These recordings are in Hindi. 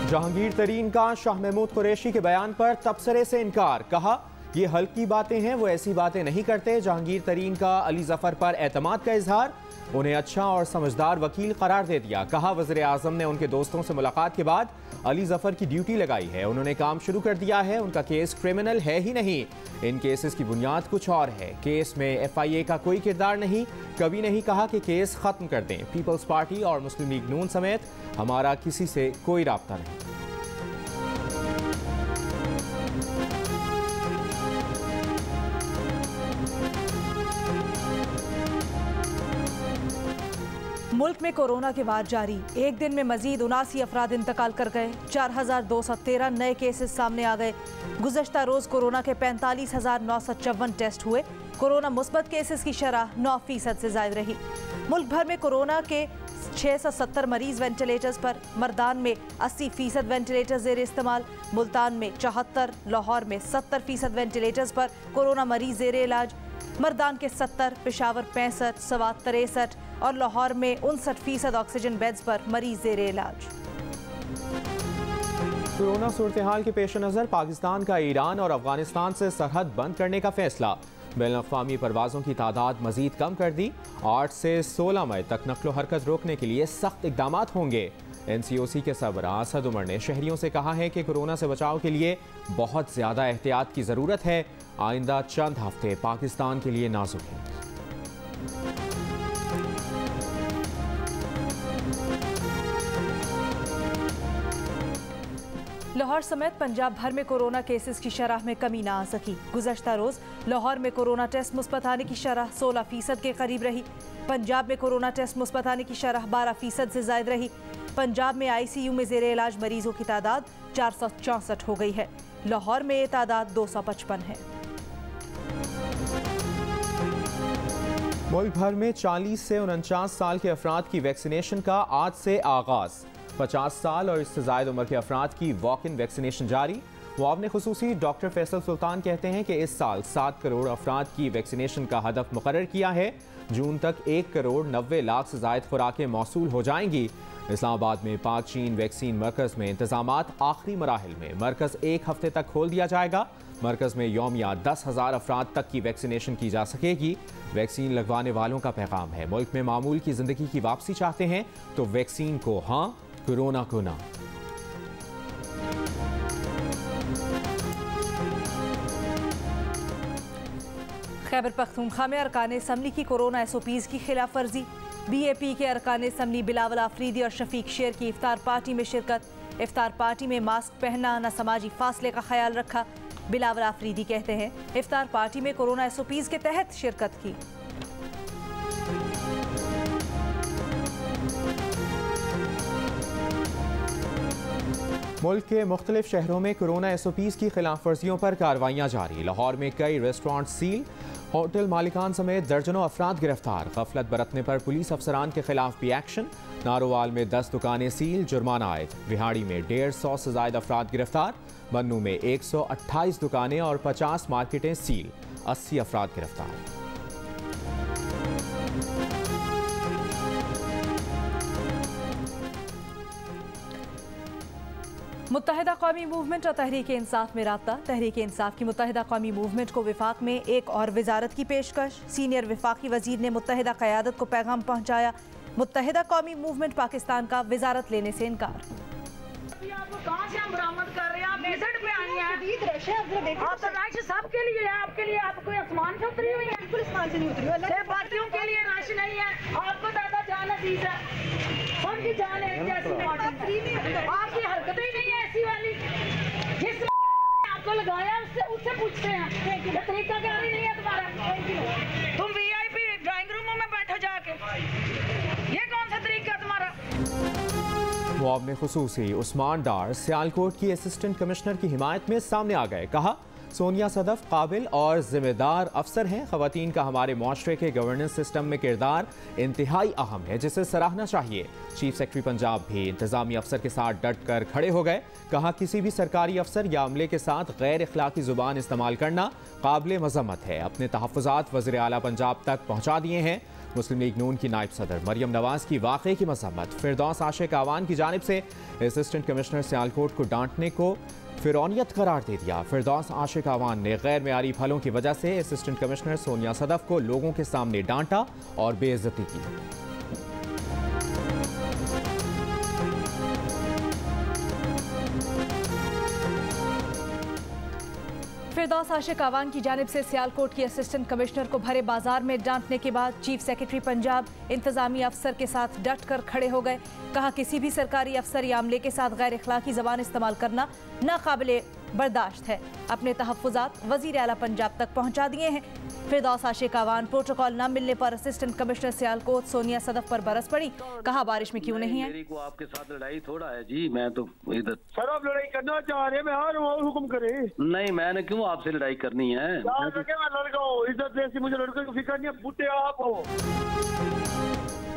जहांगीर तरीन का शाह महमूद कुरैशी के बयान पर तबसरे से इनकार। कहा ये हल्की बातें हैं, वो ऐसी बातें नहीं करते। जहांगीर तरीन का अली जफर पर एतमाद का इजहार, उन्हें अच्छा और समझदार वकील करार दे दिया। कहा वज़ीर आज़म ने उनके दोस्तों से मुलाकात के बाद अली जफर की ड्यूटी लगाई है, उन्होंने काम शुरू कर दिया है। उनका केस क्रिमिनल है ही नहीं, इन केसेस की बुनियाद कुछ और है। केस में FIA का कोई किरदार नहीं, कभी नहीं कहा कि केस खत्म कर दें। पीपल्स पार्टी और मुस्लिम लीग नून समेत हमारा किसी से कोई राब्ता नहीं। मुल्क में कोरोना के वार जारी, एक दिन में मजीद 79 अफराद इंतकाल कर गए। 4213 नए केसेस सामने आ गए। गुज़श्ता रोज कोरोना के 45,954 टेस्ट हुए। कोरोना मुस्बत केसेस की शरह 9% से ज़ायद रही। मुल्क भर में कोरोना के 670 मरीज वेंटिलेटर्स पर। मर्दान में 80% वेंटिलेटर ज़ेर इस्तेमाल, मुल्तान में 74, लाहौर में 70% वेंटिलेटर्स पर कोरोना मरीज ज़ेर इलाज। मर्दान के 70, पेशावर 65, सवात 63 और लाहौर में 59% ऑक्सीजन बेड्स पर मरीज ज़ेर इलाज। कोरोना सूरत हाल के पेश नज़र पाकिस्तान का ईरान और अफगानिस्तान से सरहद बंद करने का फैसला। बैनुल-अक़वामी परवाज़ों की तादाद मजीद कम कर दी। 8 से 16 मई तक नक्लो हरकत रोकने के लिए सख्त इक़दाम होंगे। NCOC के सरबराह असद उमर ने शहरियों से कहा है कि कोरोना से बचाव के लिए बहुत ज़्यादा एहतियात की ज़रूरत है। आइंदा चंद हफ्ते पाकिस्तान के लिए नाजुक हैं। लाहौर समेत पंजाब भर में कोरोना केसेस की शरह में कमी ना आ सकी। गुज़श्ता रोज लाहौर में कोरोना टेस्ट मुस्बत आने की शरह 16% के करीब रही। पंजाब में कोरोना टेस्ट मुस्बत आने की शरह 12% से ज़ायद रही। पंजाब में ICU में ज़ेर इलाज मरीजों की तादाद 464 हो गई है। लाहौर में ये तादाद 255 है। मुल्क भर में 40 से 49 साल के अफराद की वैक्सीनेशन का आज से आगाज़। 50 साल और इससे ज़ायद उम्र के अफराद की वॉक इन वैक्सीनेशन जारी। मुआविन खुसूसी डॉक्टर फैसल सुल्तान कहते हैं कि इस साल 7 करोड़ अफराद की वैक्सीनेशन का हदफ मुकर्रर किया है। जून तक 1 करोड़ 90 लाख से ज़ायद खुराकें मौसूल हो जाएंगी। इस्लामाबाद में पाक चीन वैक्सीन मरकज़ में इंतजामात आखिरी मराहिल में। मरकज़ 1 हफ्ते तक खोल दिया जाएगा। मरकज़ में यौमिया 10,000 अफराद तक की वैक्सीनेशन की जा सकेगी। वैक्सीन लगवाने वालों का पैगाम है, मुल्क में मामूल की ज़िंदगी की वापसी चाहते हैं तो वैक्सीन को हाँ, कोरोना को ना। खैबर पख्तूनख्वा में अरकान असम्बली की कोरोना SOPs की खिलाफ वर्जी। BAP के अरकान असम्बली बिलावल आफरीदी और शफीक शेर की इफ्तार पार्टी में शिरकत। इफ्तार पार्टी में मास्क पहनना, न समाजी फासले का ख्याल रखा। बिलावल आफरीदी कहते हैं इफ्तार पार्टी में कोरोना SOPs के तहत शिरकत की। मुल्क के मुख्तलिफ शहरों में कोरोना SOPs की खिलाफ वर्जियों पर कार्रवाइयाँ जारी। लाहौर में कई रेस्टोरेंट सील, होटल मालिकान समेत दर्जनों अफराद गिरफ्तार। गफलत बरतने पर पुलिस अफसरान के खिलाफ भी एक्शन। नारोवाल में 10 दुकानें सील, जुर्माना आयद। विहाड़ी में 150 से ज़ायद अफराद गिरफ्तार। बन्नू में 128 दुकानें और 50 मार्केटें सील, 80 अफराद गिरफ्तार। मुत्तहिदा कौमी मूवमेंट और तहरीक इंसाफ में राब्ता। तहरीक इंसाफ की मुत्तहिदा कौमी मूवमेंट को विफाक में एक और वजारत की पेशकश। सीनियर विफाकी वजीर ने मुत्तहिदा क़यादत को पैगाम पहुँचाया। मुत्तहिदा कौमी मूवमेंट पाकिस्तान का वजारत लेने से इनकार। कहाँ से हम बरामद कर रहे हैं? आप विजिट पे आई हैं। आप तो रश सबके लिए है, आपके लिए आप कोई आसमान से उतरी हुई है? बिल्कुल आसमान से नहीं उतरी हुई। बाकियों के लिए रश नहीं है, आपको ज्यादा जान अजीज है। उनकी जान है जैसी आपकी हरकतें ही नहीं है ऐसी वाली। जिस आपको लगाया उससे पूछते हैं ये तरीका क्या नहीं है तुम्हारा। तुम VIP ड्राइंग रूमों में बैठो जाके, ये कौन सा तरीका तुम्हारा? मुआविन खुसूसी उस्मान डार सियालकोट की असिस्टेंट कमिश्नर की हिमायत में सामने आ गए। कहा सोनिया सदफ काबिल और जिम्मेदार अफसर हैं। खवातीन का हमारे माशरे के गवर्नेंस सिस्टम में किरदार इंतहाई अहम है, जिसे सराहना चाहिए। चीफ सेक्रेटरी पंजाब भी इंतजामी अफसर के साथ डट कर खड़े हो गए। कहा, किसी भी सरकारी अफसर या अमले के साथ गैर इखलाकी जुबान इस्तेमाल करना काबिल मजम्मत है। अपने तहफ़्फ़ुज़ात वज़ीर आला पंजाब तक पहुँचा दिए हैं। मुस्लिम लीग नून की नायब सदर मरियम नवाज की वाक़े की मजम्मत। फिरदौस आशिक आवान की जानिब से असिस्टेंट कमिश्नर सियालकोट को डांटने को फिरौनियत करार दे दिया। फिरदौस आशिक आवान ने गैर मेयारी फलों की वजह से असिस्टेंट कमिश्नर सोनिया सदफ को लोगों के सामने डांटा और बेइज्जती की। फिरदौस आशिक आवान की जानिब से सियालकोट की असिस्टेंट कमिश्नर को भरे बाजार में डांटने के बाद चीफ सेक्रेटरी पंजाब इंतजामी अफसर के साथ डट कर खड़े हो गए। कहा, किसी भी सरकारी अफसर या अमले के साथ गैर इखलाकी ज़बान इस्तेमाल करना नाकाबिले बर्दाश्त है। अपने तहफ़्फ़ुज़ात वज़ीर आला पंजाब तक पहुँचा दिए हैं। फिरदौस आशिक आवान प्रोटोकॉल न मिलने पर असिस्टेंट कमिश्नर सियालकोट सोनिया सदफ पर बरस पड़ी। कहा, बारिश में क्यों नहीं है? मेरी को आपके साथ लड़ाई थोड़ा है जी, मैं तो इधर सर आप लड़ाई करना चाह रहे हैं, मैं आ रहा हूँ और हुक्म करे। नहीं, मैंने क्यों आपसे लड़ाई करनी है? मैं लड़का हूँ, इज्जत जैसी मुझे लड़के की फिक्र नहीं है, बूटे आप हो।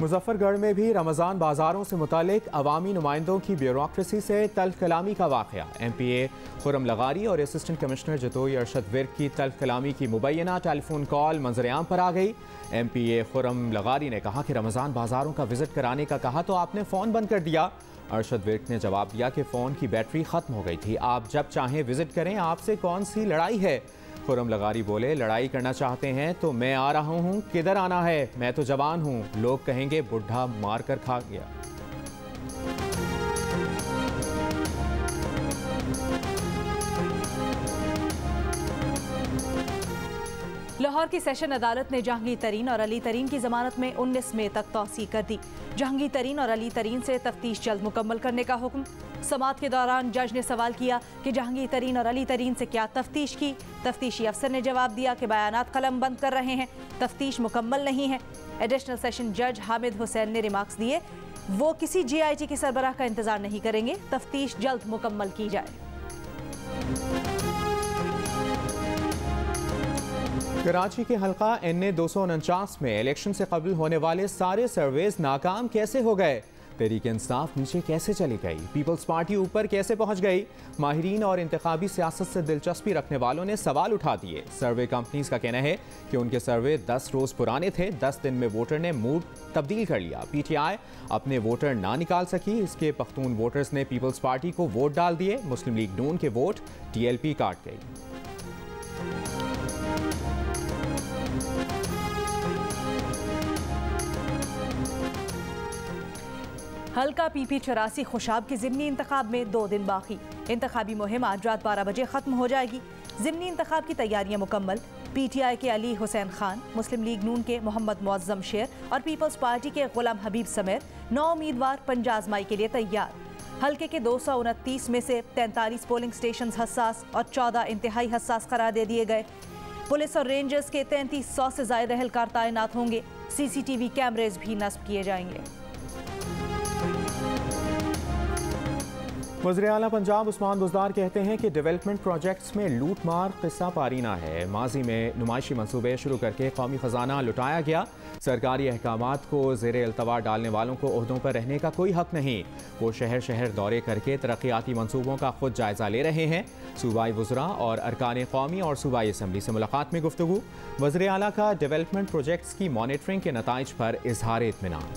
मुजफ्फरगढ़ में भी रमज़ान बाजारों से मुतालिक अवामी नुमाइंदों की ब्यूरोक्रेसी से तल्ख कलामी का वाक़या। MPA खुरम लगारी और असिस्टेंट कमिश्नर जतोई अरशद विर्क की तल्ख कलामी की मुबैना टेलीफोन कॉल मंजर-ए-आम पर आ गई। MPA खुरम लगारी ने कहा कि रमज़ान बाजारों का विजिट कराने का कहा तो आपने फ़ोन बंद कर दिया। अरशद विर्क ने जवाब दिया कि फ़ोन की बैटरी ख़त्म हो गई थी, आप जब चाहें विजिट करें, आपसे कौन सी लड़ाई है। खुरम लगारी बोले, लड़ाई करना चाहते हैं तो मैं आ रहा हूँ, किधर आना है, मैं तो जवान हूँ, लोग कहेंगे बुढ़ा मार कर खा गया। लाहौर की सेशन अदालत ने जहांगीर तरीन और अली तरीन की जमानत में 19 मई तक तौसी कर दी। जहांगीर तरीन और अली तरीन से तफ्तीश जल्द मुकम्मल करने का हुक्म। समाअत के दौरान जज ने सवाल किया कि जहांगीर तरीन और अली तरीन से क्या तफ्तीश की। तफ्तीशी अफसर ने जवाब दिया कि बयानात कलम बंद कर रहे हैं, तफ्तीश मुकम्मल नहीं है। एडिशनल सेशन जज हामिद हुसैन ने रिमार्क्स दिए, वो किसी JIT के सरबराह का इंतजार नहीं करेंगे, तफ्तीश जल्द मुकम्मल की जाए। कराची के हल्का NA 249 में इलेक्शन से कबल होने वाले सारे सर्वेज नाकाम कैसे हो गए? तहरीक इंसाफ नीचे कैसे चली गई? पीपल्स पार्टी ऊपर कैसे पहुंच गई? माहिरीन और इंतखाबी सियासत से दिलचस्पी रखने वालों ने सवाल उठा दिए। सर्वे कंपनीज का कहना है कि उनके सर्वे 10 रोज पुराने थे, 10 दिन में वोटर ने मूड तब्दील कर लिया। PTI अपने वोटर ना निकाल सकी, इसके पख्तून वोटर्स ने पीपल्स पार्टी को वोट डाल दिए। मुस्लिम लीग नून के वोट TLP काट गई। हल्का PP 84 खुशाब के ज़िमनी इंतखाब में 2 दिन बाकी। इंतखाबी मुहिम आज रात 12 बजे ख़त्म हो जाएगी। ज़िमनी इंतखाब की तैयारियां मुकम्मल। PTI के अली हुसैन खान, मुस्लिम लीग नून के मोहम्मद मुअज्जम शेर और पीपल्स पार्टी के गुलाम हबीब समेत 9 उम्मीदवार पंजा आज़माई के लिए तैयार। हल्के के 229 में से 43 पोलिंग स्टेशन हसास और 14 इंतहाई हसास करार दे दिए गए। पुलिस और रेंजर्स के 3300 से ज़ायद एहलकार तैनात होंगे। CCTV कैमरेज भी नस्ब किए जाएंगे। वज़ीर आला पंजाब उस्मान बुज़दार कहते हैं कि डेवलपमेंट प्रोजेक्ट्स में लूट मार किस्सा पारीना है। माजी में नुमाइशी मंसूबे शुरू करके कौमी ख़जाना लुटाया गया। सरकारी अहकामात को ज़ेरे अल्तवा डालने वालों को ओहदों पर रहने का कोई हक नहीं। वो शहर शहर दौरे करके तरक्याती मंसूबों का खुद जायज़ा ले रहे हैं। सूबाई वज़रा और अरकान कौमी और सूबाई असम्बली से मुलाकात में गुफ्तगू। वज़ीर आला का डेवलपमेंट प्रोजेक्ट्स की मॉनिटरिंग के नताइज पर इजहार इत्मीनान।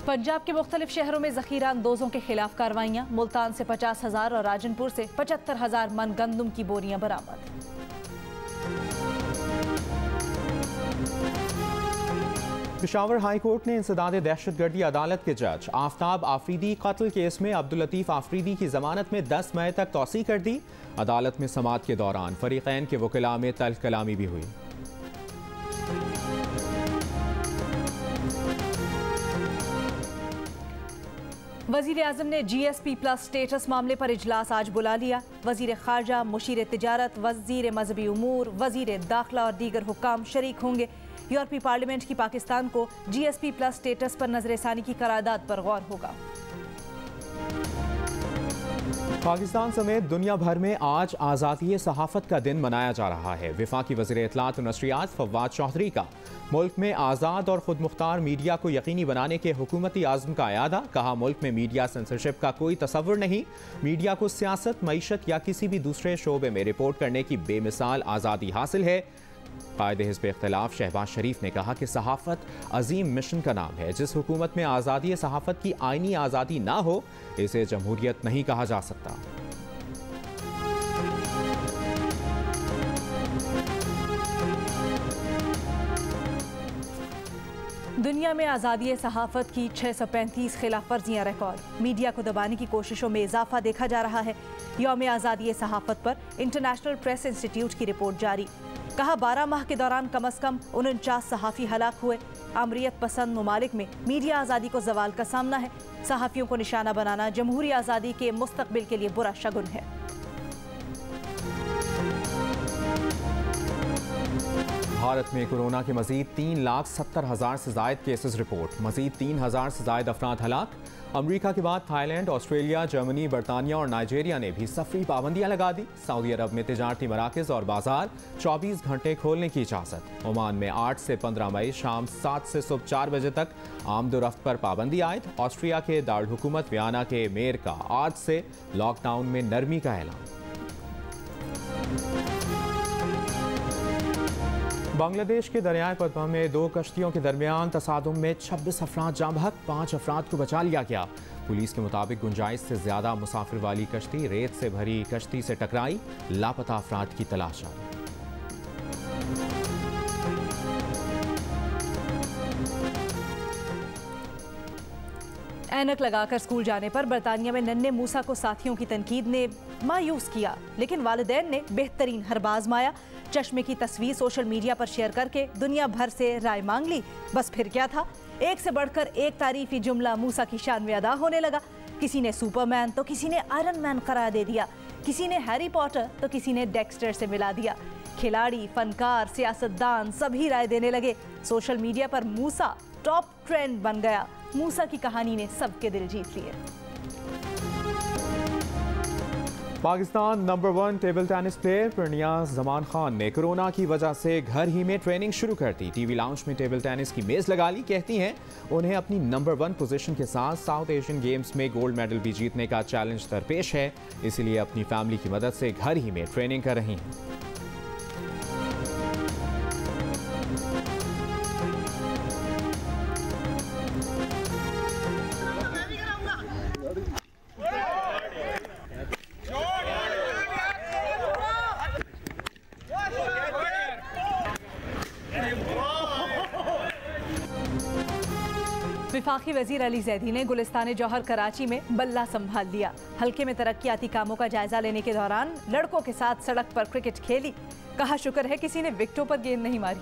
पंजाब के मुख्तलिफ शहरों में ज़ख़ीरा अंदोज़ों के खिलाफ कार्रवाइयाँ। मुल्तान से 50,000 और राजनपुर से 75,000 मन गंदम की बोरियां बरामद। पेशावर हाई कोर्ट ने इंसदाद दहशतगर्दी अदालत के जज आफ्ताब आफरीदी कत्ल केस में अब्दुल लतीफ़ आफरीदी की जमानत में 10 मई तक तौसी कर दी। अदालत में समाअत के दौरान फरीक़ैन के वकीला में तल्ख कलामी भी हुई। वज़ीर आज़म ने GSP+ स्टेटस मामले पर इजलास आज बुला लिया। वज़ीर ख़ारजा, मुशीर तिजारत, वज़ीर मज़हबी उमूर, वज़ीर दाखिला और दीगर हुक्काम शरीक होंगे। यूरोपीय पार्लियामेंट की पाकिस्तान को GSP+ स्टेटस पर नजरसानी की करारदाद पर गौर होगा। पाकिस्तान समेत दुनिया भर में आज आज़ादी सहाफ़त का दिन मनाया जा रहा है। वफाकी वज़ीर इत्तलात और नशरियात फवाद चौधरी का मुल्क में आज़ाद और खुद मुख्तार मीडिया को यकीनी बनाने के हुकूमती आज़म का अयादा। कहा, मुल्क में मीडिया सेंसरशिप का कोई तसव्वुर नहीं। मीडिया को सियासत, मईशत या किसी भी दूसरे शोबे में रिपोर्ट करने की बेमिसाल आज़ादी हासिल है। कायदे हिज़्ब इख्तिलाफ शहबाज शरीफ ने कहा कि सहाफ़त अजीम मिशन का नाम है। जिस हुकूमत में आज़ादी सहाफ़त की आईनी आज़ादी ना हो, इसे जमहूरियत नहीं कहा जा सकता। दुनिया में आज़ादी सहाफ़त की 635 खिलाफ वर्जियाँ रिकॉर्ड। मीडिया को दबाने की कोशिशों में इजाफा देखा जा रहा है। यौम आज़ादी सहाफ़त पर इंटरनेशनल प्रेस इंस्टीट्यूट की रिपोर्ट जारी। कहा, 12 माह के दौरान कम अज़ कम 49 सहाफ़ी हलाक हुए। अमरीत पसंद ममालिक में मीडिया आज़ादी को जवाल का सामना है। सहाफ़ियों को निशाना बनाना जमहूरी आज़ादी के मुस्तकबिल के लिए बुरा शगुन है। भारत में कोरोना के मजीद 3,70,000 से ज़ायद केसेस रिपोर्ट। मजीद 3,000 से ज़ायद अफराद हलाक। अमरीका के बाद थाईलैंड, ऑस्ट्रेलिया, जर्मनी, बरतानिया और नाइजीरिया ने भी सफरी पाबंदियां लगा दी। सऊदी अरब में तिजारती मराकज़ और बाजार 24 घंटे खोलने की इजाज़त। ओमान में 8 से 15 मई शाम 7 से सुबह 4 बजे तक आमदोरफ्त पर पाबंदी आयद। ऑस्ट्रिया के दारुल हुकूमत वियना के मेयर का आज से लॉकडाउन में नरमी का ऐलान। बांग्लादेश के दरियाए पद्मा में 2 कश्तियों के दरमियान तसादुम में 26 अफराद जाँ बहक, 5 अफराद को बचा लिया गया। पुलिस के मुताबिक गुंजाइश से ज्यादा मुसाफिर वाली कश्ती रेत से भरी कश्ती से टकराई। लापता अफराद की तलाश जारी। ऐनक लगाकर स्कूल जाने पर बरतानिया में नन्हे मूसा को साथियों की तनकीद ने मायूस किया, लेकिन वालिदैन ने बेहतरीन हरबा आजमाया। चश्मे की तस्वीर सोशल मीडिया पर शेयर करके दुनिया भर से राय मांग ली। बस फिर क्या था, एक से बढ़कर एक तारीफी जुमला मूसा की शान में अदा होने लगा। किसी ने सुपरमैन तो किसी ने आयरन मैन करार दे दिया, किसी ने हैरी पॉटर तो किसी ने डेक्स्टर से मिला दिया। खिलाड़ी, फनकार, सियासतदान सभी राय देने लगे। सोशल मीडिया पर मूसा टॉप ट्रेंड बन गया। मूसा की कहानी ने सबके दिल जीत लिए। Pakistan number 1 table tennis player Parniaz Zaman Khan ने कोरोना की वजह से घर ही में ट्रेनिंग शुरू कर दी। टीवी लाउंज में टेबल टेनिस की मेज लगा ली। कहती हैं उन्हें अपनी नंबर 1 पोजीशन के साथ साउथ एशियन गेम्स में गोल्ड मेडल भी जीतने का चैलेंज दरपेश है, इसलिए अपनी फैमिली की मदद से घर ही में ट्रेनिंग कर रही हैं। विफाकी वजीर अली जैदी ने गुलिस्तान जौहर कराची में बल्ला संभाल लिया। हल्के में तरक्याती कामों का जायजा लेने के दौरान लड़कों के साथ सड़क पर क्रिकेट खेली। कहा, शुक्र है किसी ने विकेटों पर गेंद नहीं मारी।